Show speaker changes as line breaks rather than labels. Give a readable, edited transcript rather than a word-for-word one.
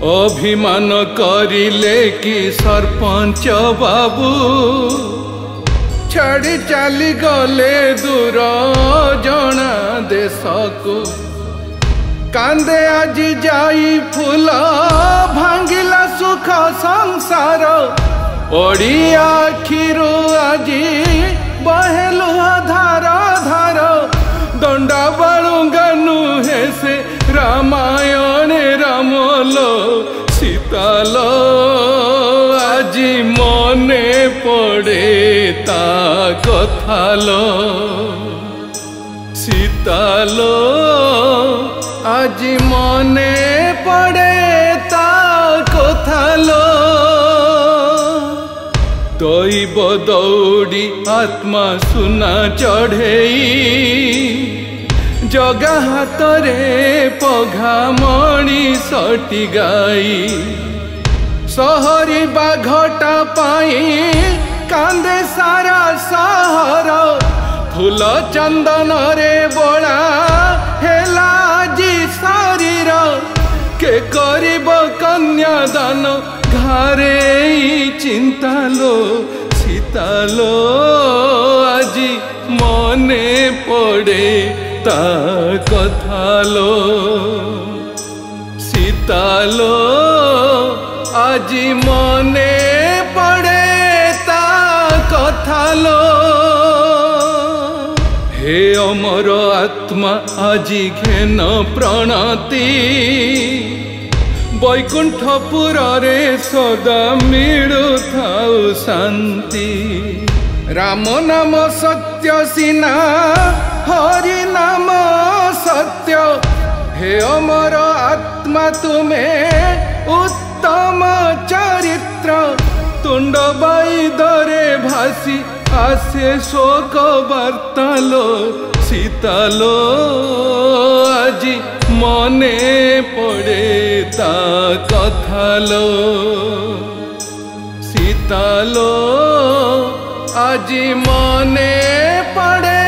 अभिमान करिले कि सरपंच बाबू छाड़ी चली गले दूर जना देश को कांदे आज जाई फूल भांगिला सुख संसार ओडिया आखिरु आजी बहेलु धार धार दंडा बालुंगानु हे से रामायण रामलो सीतालो आजी मने पड़े ता कथालो सीतालो आजी मने पड़े ता कथालो तोइब दौड़ी आत्मा सुना चढ़ेई जगा हाथ रे पघा मणि सटी गाई सहरी बाघटा पाई कांदे सारा सहर फूल चंदन रे बोला हेला आजी शरीर के करिब कन्यादान घरे चिंता लो सीतालो आजी मने पड़े ता कथालो सीतालो आजी मने पड़े ता कथालो हे अमर आत्मा आजी घेन प्रणति बैकुंठपुर रे सदा मिलु थाउ शांति राम नाम सत्य सिना हरि नाम सत्य हे अमर आत्मा तुम्हें उत्तम चरित्र तुंड बाईदरे भासी आसे शोक वार्तालो सीतालो आजी मने पड़े ता कथालो सीतालो आजी मने पड़े